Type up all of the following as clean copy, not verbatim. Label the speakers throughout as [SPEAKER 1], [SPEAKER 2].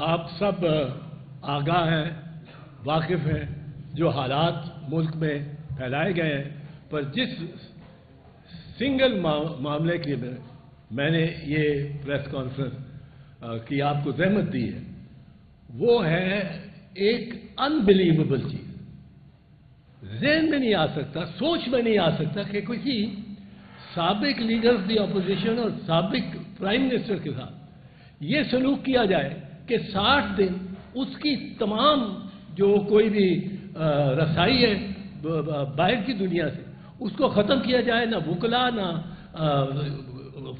[SPEAKER 1] آپ سب آگاہ ہیں، واقف ہیں جو حالات ملک میں پھیلائے گئے ہیں، پر جس سنگل معاملے کے لیے میں نے یہ پریس کانفرنس کی آپ کو زحمت دی ہے، وہ ہے ایک انبلیویبل چیز، ذہن میں نہیں آ سکتا، سوچ میں نہیں آ سکتا کہ کسی سابق لیڈر دی اپوزیشن اور سابق پرائم منسٹر کے ساتھ یہ سلوک کیا جائے کہ 60 دن اس کی تمام جو کوئی بھی رسائی ہے باہر کی دنیا سے اس کو ختم کیا جائے، نہ وکلا، نہ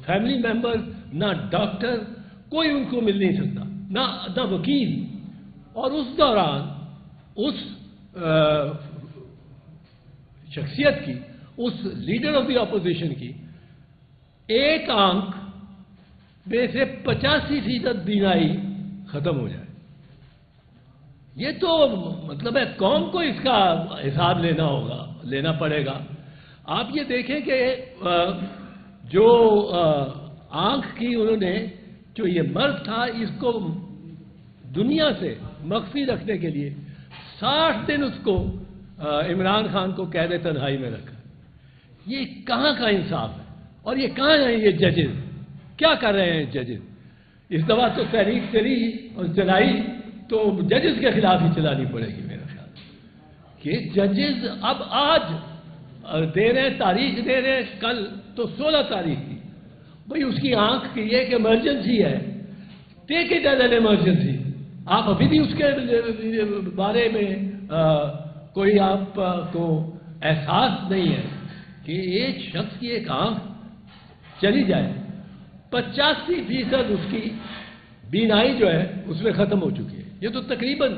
[SPEAKER 1] فیملی ممبر، نہ ڈاکٹر، کوئی ان کو مل نہیں سکتا، نہ وکیل. اور اس دوران اس شخصیت کی، اس لیڈر آف دی اپوزیشن کی ایک آنکھ میں سے 85% بینائی ختم ہو جائے. یہ تو مطلب ہے قوم کو اس کا حساب لینا پڑے گا. آپ یہ دیکھیں کہ جو آنکھ کی انہوں نے، جو یہ مرض تھا، اس کو دنیا سے مخفی رکھنے کے لیے 60 دن اس کو عمران خان کو قید تنہائی میں رکھا. یہ کہاں کا انصاف ہے؟ اور یہ کہاں ہیں یہ ججز؟ کیا کر رہے ہیں ججز؟ اس دفعہ تو تحریک چلی اور چلائی تو ججز کے خلاف ہی چلانی پڑے گی میرا خیال کہ ججز اب آج دے رہے ہیں، تاریخ دے رہے ہیں، کل تو 16 تاریخ تھی. بھئی اس کی آنکھ کی یہ کہ ایمرجنسی ہے، take it as an emergency. آپ ابھی بھی اس کے بارے میں کوئی آپ کو احساس نہیں ہے کہ ایک شخص کی ایک آنکھ چلی جائے، 85% اس کی بینائی جو ہے اس میں ختم ہو چکی ہے. یہ تو تقریباً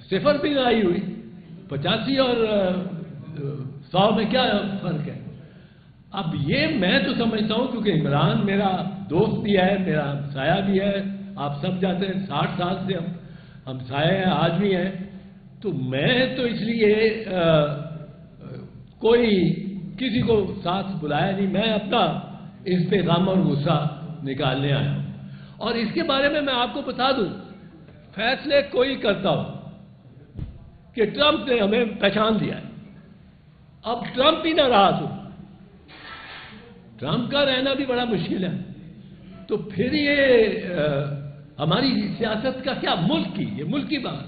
[SPEAKER 1] 0 بینائی ہوئی. 85 اور 100 میں کیا فرق ہے؟ اب یہ میں تو سمجھتا ہوں، کیونکہ عمران میرا دوست بھی ہے، میرا ہمسایہ بھی ہے، آپ سب جانتے ہیں 60 سال سے ہم ہمسایہ ہیں، آج بھی ہیں. تو میں تو اس لیے کوئی کسی کو ساتھ بلایا نہیں، میں اپنا اس پہ غم اور غصہ نکالنے آیا ہوں. اور اس کے بارے میں آپ کو بتا دوں، فیصلے کوئی کرتا ہو کہ ٹرمپ نے ہمیں پہچان دیا ہے، اب ٹرمپ ہی نہ رہا تو ٹرمپ کا رہنا بھی بڑا مشکل ہے. تو پھر یہ ہماری سیاست کا کیا، ملک کی، یہ ملک کی بات،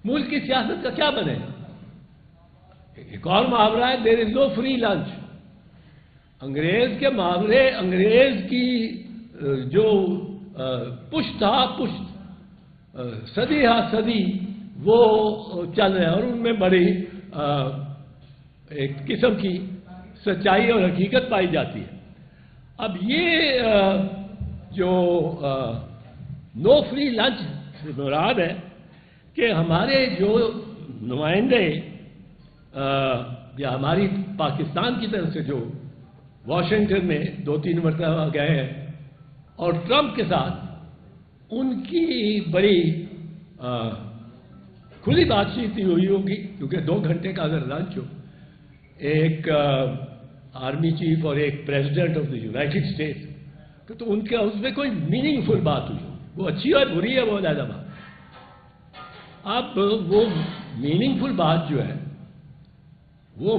[SPEAKER 1] ملک کی سیاست کا کیا بنے گا؟ ایک اور محاورہ ہے، دیر از نو فری لنچ. انگریز کے محاورے، انگریز کی جو پشت ہا پشت، صدی ہا صدی وہ چل رہے ہیں، اور ان میں بڑی ایک قسم کی سچائی اور حقیقت پائی جاتی ہے. اب یہ جو نو فری لنچ سے مراد ہے کہ ہمارے جو نمائندے یا ہماری پاکستان کی طرف سے جو واشنگٹن میں 2-3 مرتبہ گئے ہیں اور ٹرمپ کے ساتھ ان کی بڑی کھلی بات چیت ہوئی ہوگی، کیونکہ 2 گھنٹے کا اگر لنچ ہو، ایک آرمی چیف اور ایک president of the United States, تو ان کے اس میں کوئی میننگ فل بات ہوئی، وہ اچھی اور بری ہے، وہ علیحدہ بات. اب وہ میننگ فل بات جو ہے وہ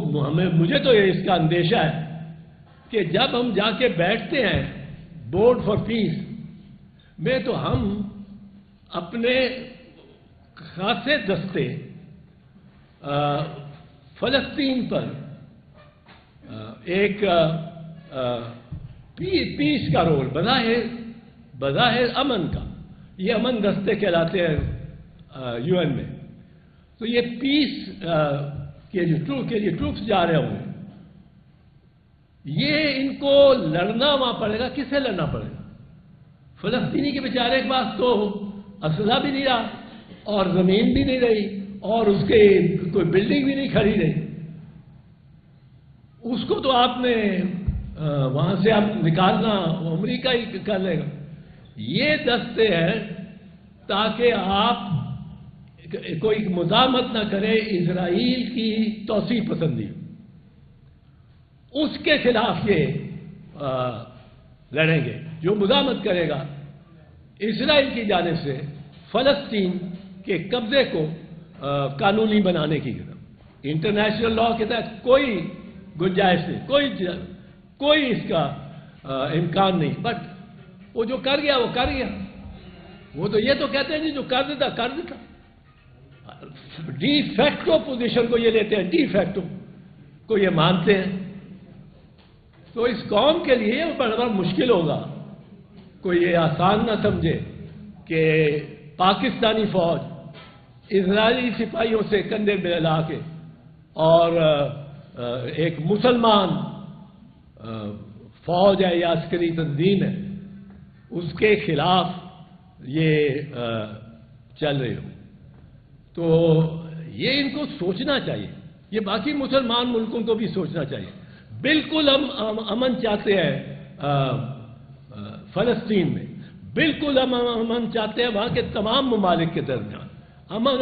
[SPEAKER 1] مجھے تو اس کا اندیشہ ہے کہ جب ہم جا کے بیٹھتے ہیں بورڈ فار پیس میں، تو ہم اپنے خاصے دستے فلسطین پر ایک پیس کا رول، بظاہر امن کا، یہ امن دستے کہلاتے ہیں یو این میں. تو یہ پیس کے جو ٹروپس جا رہے ہوں گے، یہ ان کو لڑنا وہاں پڑے گا. کس سے لڑنا پڑے گا؟ فلسطینی کے بیچارے کے پاس تو اسلحہ بھی نہیں رہا اور زمین بھی نہیں رہی اور اس کے کوئی بلڈنگ بھی نہیں کھڑی رہی. اس کو تو آپ نے وہاں سے آپ نکالنا امریکہ ہی کر لے گا. یہ دستے ہیں تاکہ آپ کوئی مزاحمت نہ کرے اسرائیل کی توسیع پسندی، اس کے خلاف یہ لڑیں گے، جو مزاحمت کرے گا اسرائیل کی جانب سے فلسطین کے قبضے کو قانونی بنانے کی طرف۔ انٹرنیشنل لا کے تحت کوئی گنجائش نہیں، کوئی اس کا امکان نہیں، بٹ وہ جو کر گیا وہ کر گیا۔ وہ تو یہ تو کہتے ہیں جی جو کر دیتا کر دیتا، ڈی فیکٹو پوزیشن کو یہ لیتے ہیں، ڈی فیکٹو کو یہ مانتے ہیں۔ تو اس قوم کے لیے بڑا مشکل ہوگا، کوئی یہ آسان نہ سمجھے کہ پاکستانی فوج اسرائیلی سپاہیوں سے کندھے ملا کے اور ایک مسلمان فوج ہے یا عسکری تنظیم ہے اس کے خلاف یہ چل رہے ہو۔ تو یہ ان کو سوچنا چاہیے، یہ باقی مسلمان ملکوں کو بھی سوچنا چاہیے۔ بالکل ہم امن چاہتے ہیں فلسطین میں، بالکل ہم امن چاہتے ہیں وہاں کے تمام ممالک کے درمیان، امن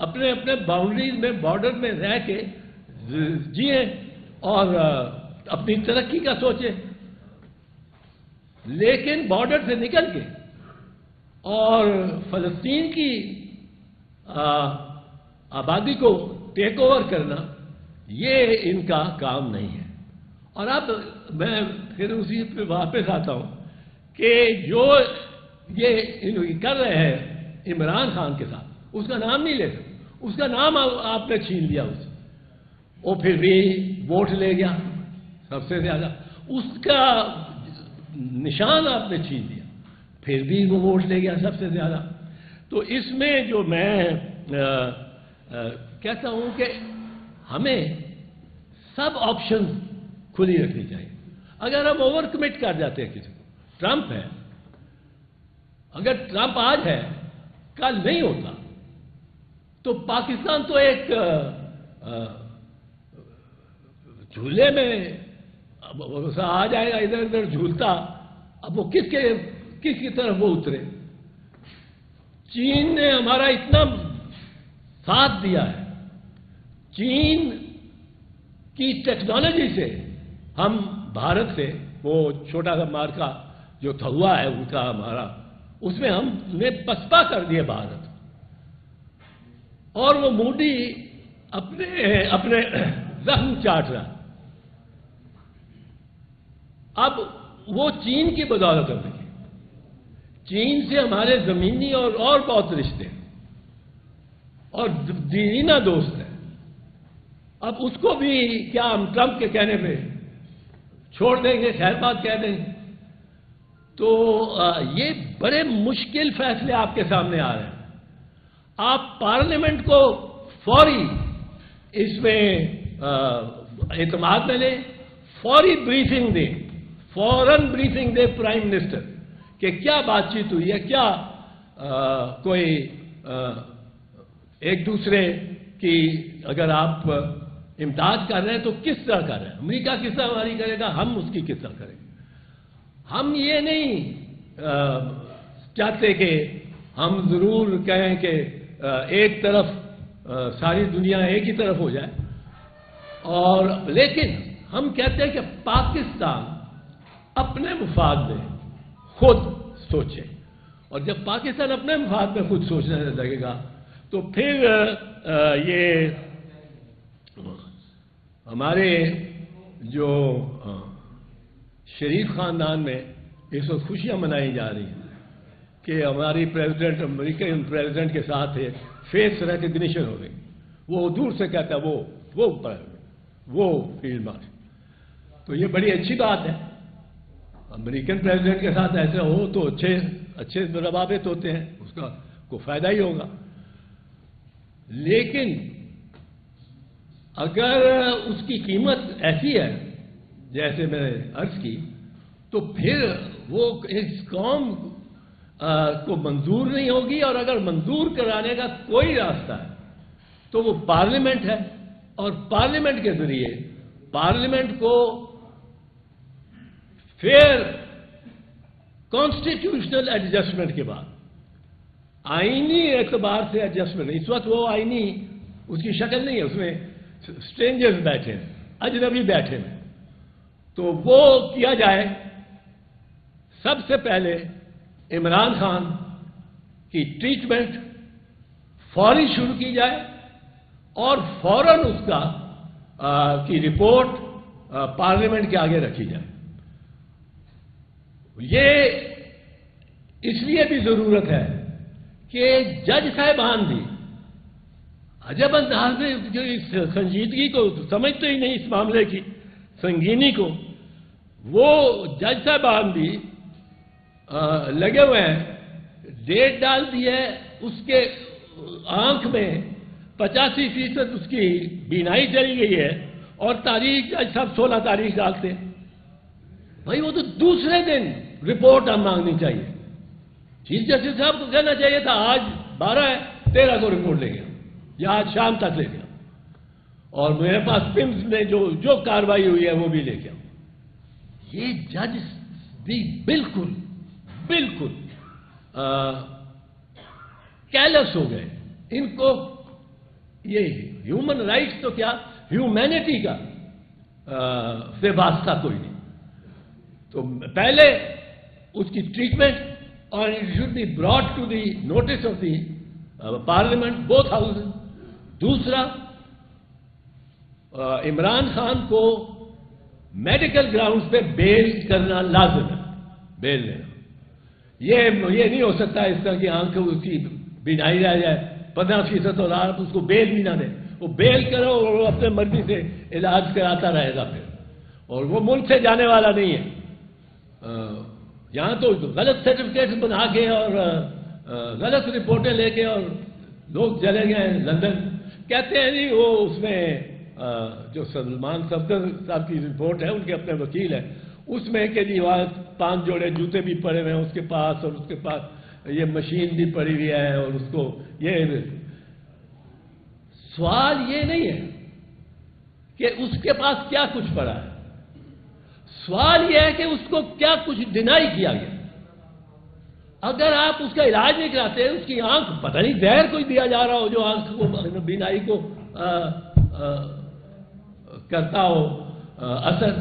[SPEAKER 1] اپنے اپنے باؤنڈریز میں بارڈر میں رہ کے جئیں اور اپنی ترقی کا سوچیں، لیکن بارڈر سے نکل کے اور فلسطین کی آبادی کو ٹیک اوور کرنا یہ ان کا کام نہیں ہے۔ اور اب میں پھر اسی پہ واپس آتا ہوں کہ جو یہ کر رہے ہیں عمران خان کے ساتھ، اس کا نام نہیں لے سکتے، اس کا نام آپ نے چھین لیا اس سے، وہ پھر بھی ووٹ لے گیا سب سے زیادہ، اس کا نشان آپ نے چھین لیا پھر بھی وہ ووٹ لے گیا سب سے زیادہ۔ تو اس میں جو میں کہتا ہوں کہ ہمیں سب آپشن کھلی رکھنی چاہیے۔ اگر ہم اوور کمٹ کر جاتے ہیں کسی کو، ٹرمپ ہے، اگر ٹرمپ آج ہے کل نہیں ہوتا تو پاکستان تو ایک جھولے میں آ جائے گا، ادھر ادھر جھولتا، اب وہ کس کی طرف وہ اترے؟ چین نے ہمارا اتنا ساتھ دیا ہے، چین کی ٹیکنالوجی سے ہم بھارت سے وہ چھوٹا سا مارکا جو ہوا ہے ان کا ہمارا، اس میں ہم نے پسپا کر دیا بھارت، اور وہ مودی اپنے زخم چاٹ رہا۔ اب وہ چین کی بدولت ہے، چین سے ہمارے زمینی اور بہت رشتے اور دیرینہ دوست ہیں۔ اب اس کو بھی کیا ہم ٹرمپ کے کہنے پہ چھوڑ دیں گے، خیر بات کہہ دیں گے؟ تو یہ بڑے مشکل فیصلے آپ کے سامنے آ رہے ہیں۔ آپ پارلیمنٹ کو فوری اس میں اعتماد میں لیں، فوری بریفنگ دیں، فوراً بریفنگ دے پرائم منسٹر کہ کیا بات چیت ہوئی ہے، کیا کوئی ایک دوسرے کی اگر آپ امداد کر رہے ہیں تو کس طرح کر رہے ہیں، امریکہ کس طرح ہماری کرے گا، ہم اس کی کس طرح کریں گے۔ ہم یہ نہیں چاہتے کہ ہم ضرور کہیں کہ ایک طرف ساری دنیا ایک ہی طرف ہو جائے، اور لیکن ہم کہتے ہیں کہ پاکستان اپنے مفاد میں خود سوچے، اور جب پاکستان اپنے مفاد میں خود سوچنے لگے گا تو پھر یہ ہمارے جو شریف خاندان میں اس وقت خوشیاں منائی جا رہی ہیں کہ ہماری پریزیڈنٹ امریکن پریزیڈنٹ کے ساتھ فیس ریکگنیشن ہو گئی، وہ دور سے کہتا ہے وہ فیلڈ مارشل، تو یہ بڑی اچھی بات ہے۔ امریکن پریزیڈنٹ کے ساتھ ایسا ہو تو اچھے روابط ہوتے ہیں، اس کا کوئی فائدہ ہی ہوگا۔ لیکن اگر اس کی قیمت ایسی ہے جیسے میں نے عرض کی، تو پھر وہ اس قوم کو منظور نہیں ہوگی، اور اگر منظور کرانے کا کوئی راستہ ہے تو وہ پارلیمنٹ ہے، اور پارلیمنٹ کے ذریعے پارلیمنٹ کو فیئر کانسٹیٹیوشنل ایڈجسٹمنٹ کے بعد آئینی اعتبار سے ایڈجسٹمنٹ، اس وقت وہ آئینی اس کی شکل نہیں ہے، اس میں اسٹرینجرز بیٹھے ہیں، اجنبی بیٹھے ہیں، تو وہ کیا جائے، سب سے پہلے عمران خان کی ٹریٹمنٹ فوری شروع کی جائے اور فوراً اس کا کی رپورٹ پارلیمنٹ کے آگے رکھی جائے. یہ اس لیے بھی ضرورت ہے کہ جج صاحبان بھی عجب انداز میں جو اس سنجیدگی کو سمجھتے ہی نہیں، اس معاملے کی سنگینی کو، وہ جج صاحبان بھی لگے ہوئے ہیں. ڈیٹ ڈال دی ہے، اس کے آنکھ میں 85% اس کی بینائی چلی گئی ہے، اور تاریخ جج صاحب 16 تاریخ ڈالتے. بھائی وہ تو دوسرے دن رپورٹ ہم مانگنی چاہیے. چیف جسٹس صاحب کو کہنا چاہیے تھا آج 12 ہے، 13 کو رپورٹ لے گیا یا آج شام تک لے گیا، اور میرے پاس پمس میں جو کاروائی ہوئی ہے وہ بھی لے گیا. یہ جج بھی بالکل کیلس ہو گئے. ان کو یہ ہیومن رائٹس تو کیا، ہیومینٹی کا سے واسطہ کوئی نہیں. تو پہلے اس کی ٹریٹمنٹ، اور it should be brought to the notice of the parliament both houses. دوسرا، عمران خان کو میڈیکل گراؤنڈز پہ بیل کرنا لازم ہے. بیل لینا یہ نہیں ہو سکتا اس طرح کی آنکھ اس کی بینائی رہ جائے 15% اور آپ اس کو بیل بھی نہ دیں. وہ بیل کرو اور وہ اپنے مرضی سے علاج کراتا رہے گا پھر، اور وہ ملک سے جانے والا نہیں ہے. یہاں تو غلط سرٹیفکیٹ بنا کے اور غلط رپورٹیں لے کے اور لوگ چلے گئے ہیں لندن. کہتے ہیں جی وہ اس میں جو سلمان صفدر صاحب کی رپورٹ ہے، ان کے اپنے وکیل ہیں، اس میں کہ جی وہاں 5 جوڑے جوتے بھی پڑے ہوئے ہیں اس کے پاس، اور اس کے پاس یہ مشین بھی پڑی ہوئی ہے، اور اس کو یہ سوال یہ نہیں ہے کہ اس کے پاس کیا کچھ پڑا ہے، سوال یہ ہے کہ اس کو کیا کچھ ڈینائی کیا گیا. اگر آپ اس کا علاج نہیں کراتے، اس کی آنکھ پتہ نہیں زہر کوئی دیا جا رہا ہو جو آنکھ کو بینائی کو کرتا ہو اثر.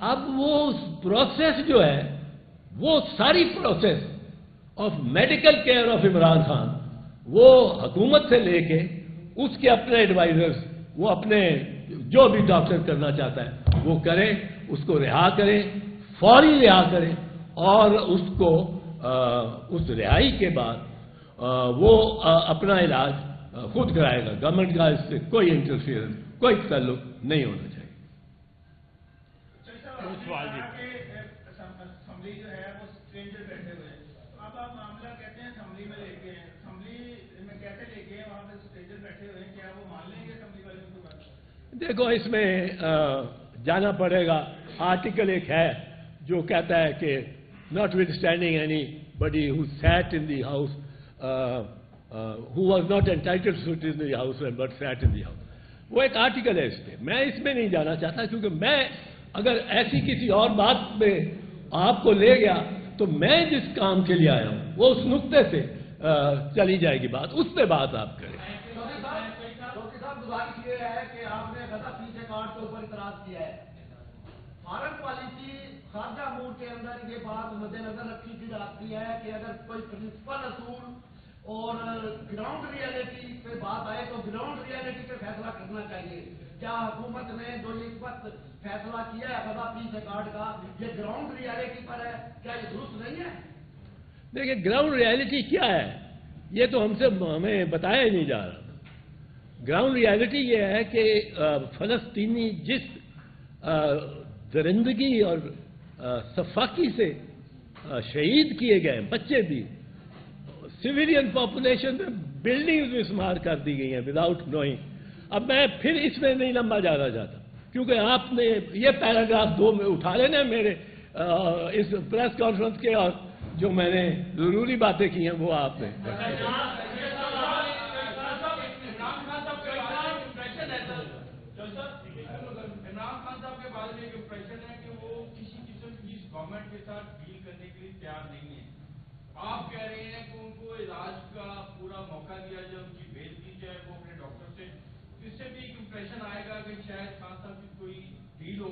[SPEAKER 1] اب وہ پروسیس جو ہے، وہ ساری process of medical care of Imran Khan, وہ حکومت سے لے کے اس کے اپنے ایڈوائزرز، وہ اپنے جو بھی ڈاکٹر کرنا چاہتا ہے وہ کرے، اس کو رہا کرے، فوری رہا کرے، اور اس کو اس رہائی کے بعد وہ اپنا علاج خود کرائے گا. گورنمنٹ کا اس سے کوئی انٹرفیئرنس، کوئی تعلق نہیں ہونا چاہیے.
[SPEAKER 2] اسمبلی جو ہے وہ اسٹرینجر بیٹھے ہوئے ہیں، اب آپ معاملہ کہتے ہیں اسمبلی میں لے کے ہیں، اسمبلی میں کیسے لے کے ہیں، وہاں پہ اسٹرینجر بیٹھے ہوئے ہیں، کیا وہ مان لیں گے اسمبلی والوں کی بات؟
[SPEAKER 1] دیکھو اس میں جانا پڑے گا. آرٹیکل ایک ہے جو کہتا ہے کہ notwithstanding anybody who sat in the house who was not entitled to sit in the house but sat in the house. وہ ایک آرٹیکل ہے اس پہ. میں اس میں نہیں جانا چاہتا، کیونکہ میں اگر ایسی کسی اور بات میں آپ کو لے گیا تو میں جس کام کے لیے آیا ہوں وہ اس نقطے سے چلی جائے گی بات، اس پہ بات آپ کریں.
[SPEAKER 3] چوکسی صاحب گزارش یہ ہے کہ آپ نے غلط پیچھے کاٹ کے اوپر اعتراض کیا ہے. فارن پالیسی خارجہ امور کے اندر یہ بات مد نظر رکھی کی جاتی ہے کہ اگر کوئی پرنسپل اصول اور گراؤنڈ ریئلٹی پہ بات آئے تو گراؤنڈ ریئلٹی پہ فیصلہ کرنا چاہیے. کیا حکومت نے جو اس وقت فیصلہ کیا ہے غذا پیچھے کاٹ کا، یہ گراؤنڈ ریئلٹی پر ہے؟ کیا یہ درست نہیں ہے؟
[SPEAKER 1] دیکھیں گراؤنڈ ریئلٹی کیا ہے یہ تو ہمیں بتایا ہی نہیں جا رہا. گراؤنڈ ریئلٹی یہ ہے کہ فلسطینی جس درندگی اور صفاقی سے شہید کیے گئے، بچے بھی، سویلین پاپولیشن میں بلڈنگز مسمار کر دی گئی ہیں وداؤٹ نوئنگ. اب میں پھر اس میں نہیں لمبا جانا چاہتا، کیونکہ آپ نے یہ پیراگراف 2 میں اٹھا لینا میرے اس پریس کانفرنس کے، اور جو میں نے ضروری باتیں کی ہیں وہ آپ نے.
[SPEAKER 2] عمران خان صاحب کے بارے میں ایک امپریشن ہے کہ وہ کسی قسم کی گورنمنٹ کے ساتھ ڈیل کرنے کے لیے تیار نہیں ہے. آپ کہہ رہے ہیں کہ ان کو علاج کا پورا موقع دیا جائے، ان کی بیل دی جائے وہ اپنے ڈاکٹر سے. اس سے بھی ایک امپریشن آئے گا کہ شاید خان صاحب کی کوئی ڈیل ہو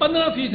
[SPEAKER 1] 15%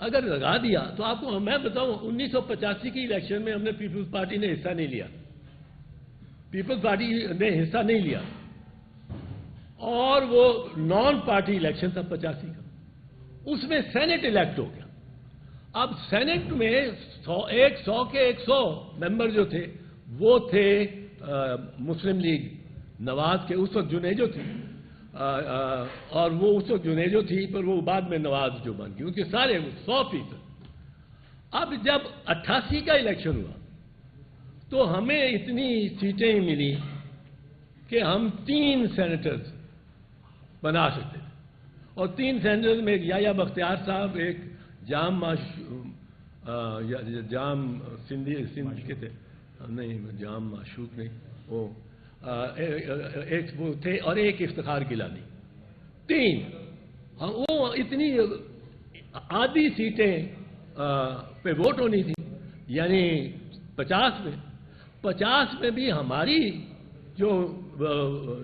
[SPEAKER 1] اگر لگا دیا تو آپ کو میں بتاؤں 1985 کی الیکشن میں ہم نے پیپلز پارٹی نے حصہ نہیں لیا، پیپلز پارٹی نے حصہ نہیں لیا، اور وہ نان پارٹی الیکشن تھا 85 کا، اس میں سینٹ الیکٹ ہو گیا۔ اب سینٹ میں 100 کے 100 ممبر جو تھے وہ تھے مسلم لیگ نواز کے، اس وقت جنیجو تھی، اور وہ اس وقت جنیجو تھی، پر وہ بعد میں نواز جو بن گئی، ان کے سارے 100%۔ اب جب 88 کا الیکشن ہوا تو ہمیں اتنی سیٹیں ملی کہ ہم 3 سینیٹرز بنا سکتے تھے، اور 3 سینیٹرز میں ایک یحییٰ بختیار صاحب، ایک جام سندھ کے تھے، نہیں جام معشوق نہیں، وہ ایک وہ تھے، اور ایک افتخار گیلانی، 3۔ وہ اتنی آدھی سیٹیں پہ ووٹ ہونی تھی، یعنی 50 میں بھی ہماری جو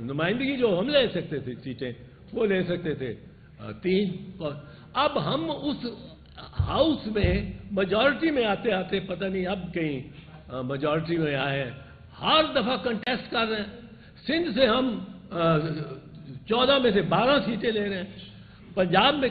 [SPEAKER 1] نمائندگی جو ہم لے سکتے تھے سیٹیں، وہ لے سکتے تھے 3۔ اب ہم اس ہاؤس میں میجورٹی میں آتے آتے پتہ نہیں اب کہیں میجورٹی میں آئے ہیں، ہر دفعہ کنٹیسٹ کر رہے ہیں۔ سندھ سے ہم 14 میں سے 12 سیٹیں لے رہے ہیں، پنجاب میں